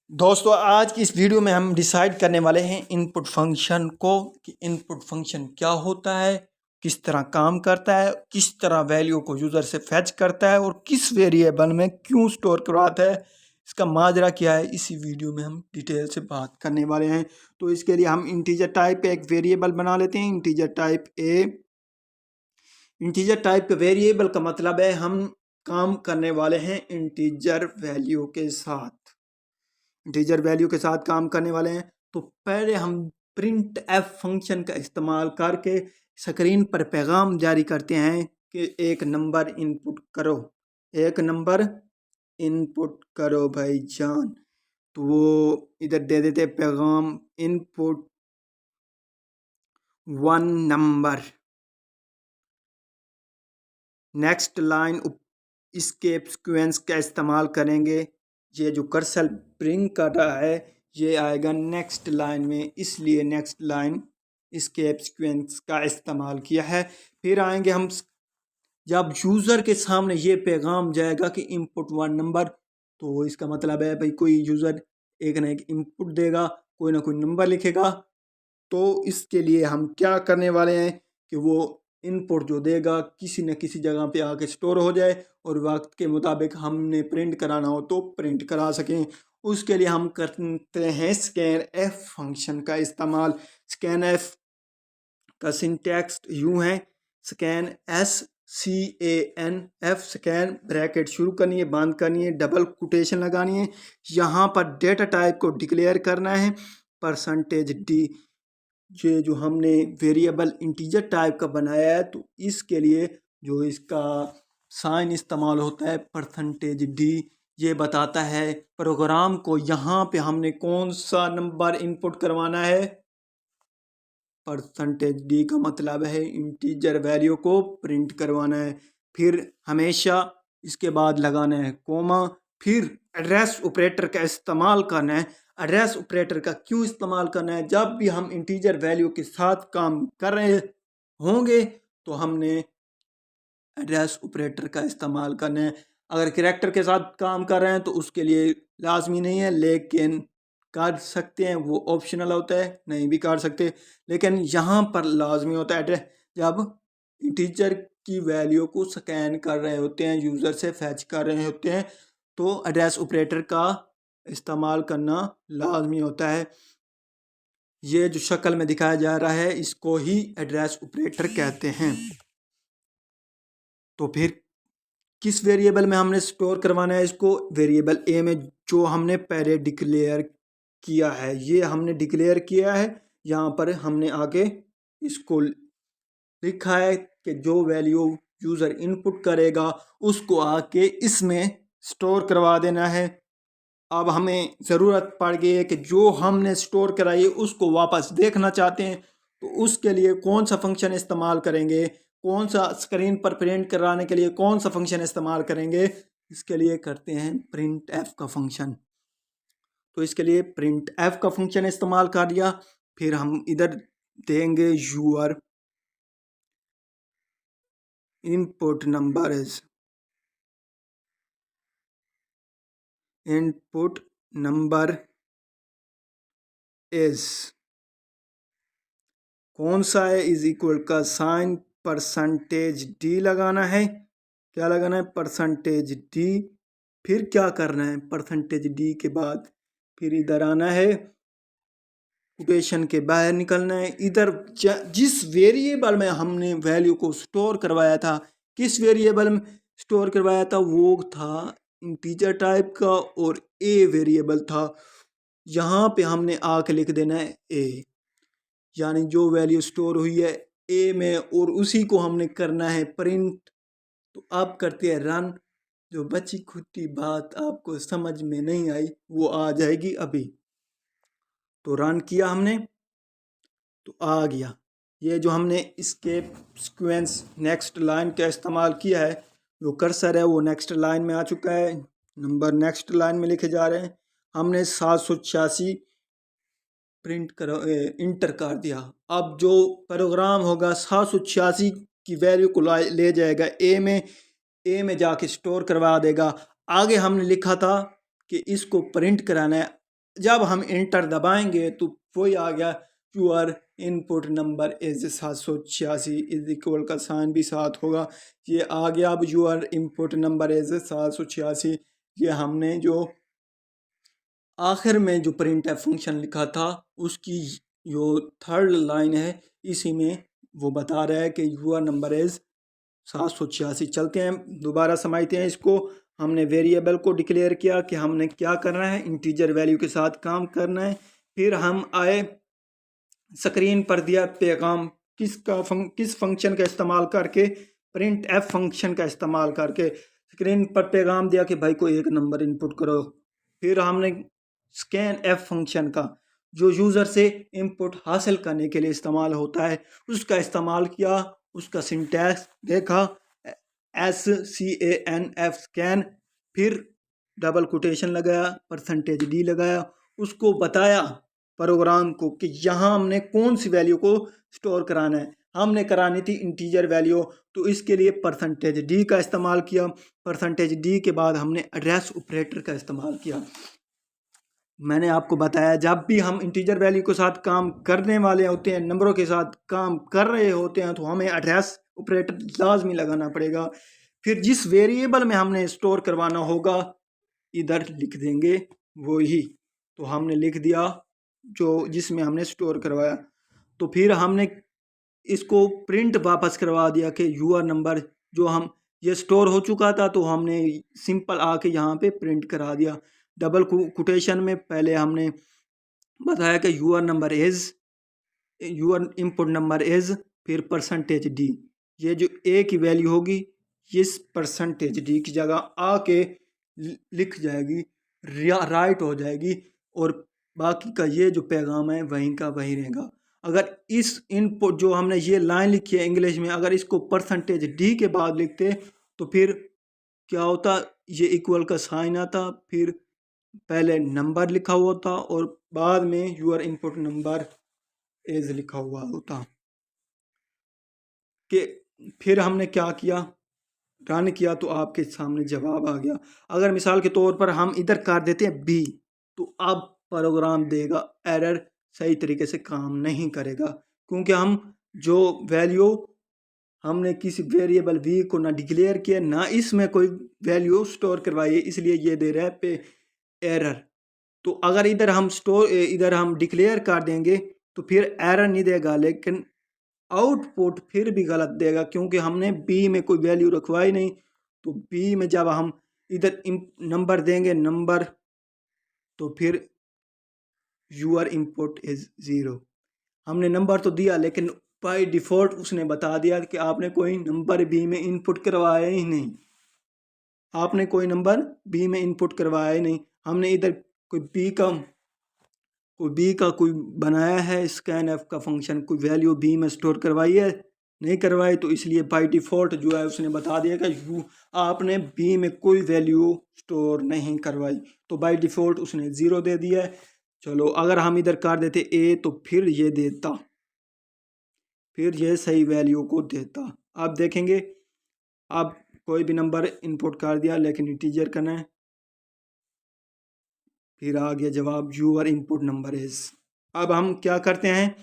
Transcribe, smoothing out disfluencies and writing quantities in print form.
दोस्तों आज की इस वीडियो में हम डिसाइड करने वाले हैं इनपुट फंक्शन को कि इनपुट फंक्शन क्या होता है, किस तरह काम करता है, किस तरह वैल्यू को यूज़र से फैच करता है और किस वेरिएबल में क्यों स्टोर करवाता है, इसका माजरा क्या है। इसी वीडियो में हम डिटेल से बात करने वाले हैं। तो इसके लिए हम इंटीजर टाइप एक वेरिएबल बना लेते हैं। Integer type A, integer type के वेरिएबल का मतलब है हम काम करने वाले हैं इंटीजर वैल्यू के साथ, इंटीजर वैल्यू के साथ काम करने वाले हैं। तो पहले हम प्रिंट एफ फंक्शन का इस्तेमाल करके स्क्रीन पर पैगाम जारी करते हैं कि एक नंबर इनपुट करो, एक नंबर इनपुट करो भाईजान। तो वो इधर दे देते पैगाम input 1 number. Next line escape sequence का इस्तेमाल करेंगे। ये जो कर्सर ब्रिंग कर रहा है ये आएगा नेक्स्ट लाइन में, इसलिए नेक्स्ट लाइन इसकेप सीक्वेंस का इस्तेमाल किया है। फिर आएंगे हम जब यूज़र के सामने ये पैगाम जाएगा कि इनपुट 1 नंबर, तो इसका मतलब है भाई कोई यूज़र एक ना एक इनपुट देगा, कोई ना कोई नंबर लिखेगा। तो इसके लिए हम क्या करने वाले हैं कि वो इनपुट जो देगा किसी न किसी जगह पे आके स्टोर हो जाए और वक्त के मुताबिक हमने प्रिंट कराना हो तो प्रिंट करा सकें। उसके लिए हम करते हैं स्कैन एफ फंक्शन का इस्तेमाल। स्कैन एफ का सिंटैक्स यूँ है, scan SCAN F, scan bracket शुरू करनी है, बंद करनी है, डबल कोटेशन लगानी है। यहाँ पर डेटा टाइप को डिक्लेयर करना है %d। ये जो हमने वेरिएबल इंटीजर टाइप का बनाया है तो इसके लिए जो इसका साइन इस्तेमाल होता है %d, ये बताता है प्रोग्राम को यहाँ पे हमने कौन सा नंबर इनपुट करवाना है। %d का मतलब है इंटीजर वैल्यू को प्रिंट करवाना है। फिर हमेशा इसके बाद लगाना है कोमा, फिर एड्रेस ऑपरेटर का इस्तेमाल करना है। एड्रेस ऑपरेटर का क्यों इस्तेमाल करना है? जब भी हम इंटीजर वैल्यू के साथ काम कर रहे होंगे तो हमने एड्रेस ऑपरेटर का इस्तेमाल करना है। अगर कैरेक्टर के साथ काम कर रहे हैं तो उसके लिए लाजमी नहीं है, लेकिन कर सकते हैं, वो ऑप्शनल होता है, नहीं भी कर सकते। लेकिन यहाँ पर लाजमी होता है एड्रेस, जब इंटीजर की वैल्यू को स्कैन कर रहे होते हैं, यूज़र से फैच कर रहे होते हैं, तो एड्रेस ऑपरेटर का इस्तेमाल करना लाजमी होता है। ये जो शक्ल में दिखाया जा रहा है इसको ही एड्रेस ऑपरेटर कहते हैं। तो फिर किस वेरिएबल में हमने स्टोर करवाना है इसको? वेरिएबल ए में, जो हमने पहले डिक्लेयर किया है। ये हमने डिक्लेयर किया है, यहाँ पर हमने आगे इसको लिखा है कि जो वैल्यू यूज़र इनपुट करेगा उसको आके इसमें स्टोर करवा देना है। अब हमें ज़रूरत पड़ गई है कि जो हमने स्टोर कराई है उसको वापस देखना चाहते हैं, तो उसके लिए कौन सा फंक्शन इस्तेमाल करेंगे, कौन सा स्क्रीन पर प्रिंट कराने के लिए कौन सा फंक्शन इस्तेमाल करेंगे? इसके लिए करते हैं प्रिंट एफ का फंक्शन। तो इसके लिए प्रिंट एफ का फंक्शन इस्तेमाल कर दिया। फिर हम इधर देंगे your input number is, input number is कौन सा है, इज इक्वल का साइन %d लगाना है। क्या लगाना है? %d। फिर क्या करना है? %d के बाद फिर इधर आना है, कोटेशन के बाहर निकलना है। इधर जिस वेरिएबल में हमने वैल्यू को स्टोर करवाया था, किस वेरिएबल में स्टोर करवाया था? वो था इंटीजर टाइप का और ए वेरिएबल था। यहाँ पे हमने आके लिख देना है ए, यानी जो वैल्यू स्टोर हुई है ए में और उसी को हमने करना है प्रिंट। तो अब करते हैं रन। जो बची खुटी बात आपको समझ में नहीं आई वो आ जाएगी अभी। तो रन किया हमने तो आ गया। ये जो हमने इसकेप सीक्वेंस नेक्स्ट लाइन का इस्तेमाल किया है, जो कर्सर है वो नेक्स्ट लाइन में आ चुका है, नंबर नेक्स्ट लाइन में लिखे जा रहे हैं। हमने 786 प्रिंट कर इंटर कर दिया। अब जो प्रोग्राम होगा 786 की वैल्यू को ले जाएगा ए में जाके स्टोर करवा देगा। आगे हमने लिखा था कि इसको प्रिंट कराना है जब हम इंटर दबाएंगे तो वही आ गया, your input number is 786 is equal का साइन भी 7 होगा, ये आ गया। अब यूर इनपुट नंबर इज 786, ये हमने जो आखिर में जो प्रिंट एफ फंक्शन लिखा था उसकी जो थर्ड लाइन है इसी में वो बता रहा है कि यूर नंबर इज 786। चलते हैं दोबारा समझते हैं इसको। हमने वेरिएबल को डिक्लेयर किया कि हमने क्या करना है, इंटीजर वैल्यू के साथ काम करना है। फिर हम आए स्क्रीन पर दिया पैगाम किस फंक्शन का इस्तेमाल करके, प्रिंट एफ फंक्शन का इस्तेमाल करके स्क्रीन पर पैगाम दिया कि भाई कोई एक नंबर इनपुट करो। फिर हमने स्कैन एफ फंक्शन का जो यूज़र से इनपुट हासिल करने के लिए इस्तेमाल होता है उसका इस्तेमाल किया, उसका सिंटैक्स देखा, SCANF स्कैन, फिर डबल कोटेशन लगाया, %d लगाया, उसको बताया प्रोग्राम को कि यहाँ हमने कौन सी वैल्यू को स्टोर कराना है। हमने करानी थी इंटीजर वैल्यू, तो इसके लिए %d का इस्तेमाल किया। %d के बाद हमने एड्रेस ऑपरेटर का इस्तेमाल किया। मैंने आपको बताया जब भी हम इंटीजर वैल्यू के साथ काम करने वाले होते हैं, नंबरों के साथ काम कर रहे होते हैं, तो हमें एड्रेस ऑपरेटर लाजमी लगाना पड़ेगा। फिर जिस वेरिएबल में हमने स्टोर करवाना होगा इधर लिख देंगे वही, तो हमने लिख दिया जो जिसमें हमने स्टोर करवाया। तो फिर हमने इसको प्रिंट वापस करवा दिया कि यूआर नंबर जो हम ये स्टोर हो चुका था, तो हमने सिंपल आके यहाँ पे प्रिंट करा दिया। डबल कोटेशन में पहले हमने बताया कि your number is, your input number is, फिर %d, ये जो ए की वैल्यू होगी इस %d की जगह आके लिख जाएगी, राइट हो जाएगी, और बाकी का ये जो पैगाम है वहीं का वहीं रहेगा। अगर इस इनपुट जो हमने ये लाइन लिखी है इंग्लिश में, अगर इसको %d के बाद लिखते तो फिर क्या होता, ये इक्वल का साइन आता, फिर पहले नंबर लिखा हुआ था और बाद में यूर इनपुट नंबर इज लिखा हुआ होता। कि फिर हमने क्या किया, रन किया तो आपके सामने जवाब आ गया। अगर मिसाल के तौर पर हम इधर कर देते हैं बी, तो अब प्रोग्राम देगा एरर, सही तरीके से काम नहीं करेगा, क्योंकि हम जो वैल्यू हमने किसी वेरिएबल वी को ना डिक्लेयर किया ना इसमें कोई वैल्यू स्टोर करवाई, इसलिए ये दे रहा है पे एरर। तो अगर इधर हम डिक्लेयर कर देंगे तो फिर एरर नहीं देगा, लेकिन आउटपुट फिर भी गलत देगा, क्योंकि हमने बी में कोई वैल्यू रखवाई नहीं। तो बी में जब हम इधर नंबर देंगे नंबर, तो फिर यूर इनपुट इज 0। हमने नंबर तो दिया लेकिन बाय डिफ़ॉल्ट उसने बता दिया कि आपने कोई नंबर बी में इनपुट करवाया ही नहीं, आपने कोई नंबर बी में इनपुट करवाया ही नहीं। हमने इधर कोई बी का कोई बनाया है स्कैन एफ का फंक्शन, कोई वैल्यू बी में स्टोर करवाई है नहीं करवाई, तो इसलिए बाय डिफ़ॉल्ट जो है उसने बता दिया कि आपने बी में कोई वैल्यू स्टोर नहीं करवाई, तो बाय डिफ़ॉल्ट उसने 0 दे दिया है। चलो अगर हम इधर कर देते ए तो फिर ये देता, फिर ये सही वैल्यू को देता। आप देखेंगे अब कोई भी नंबर इनपुट कर दिया लेकिन इंटीजर करना है, फिर आ गया जवाब यूर इनपुट नंबर इज। अब हम क्या करते हैं,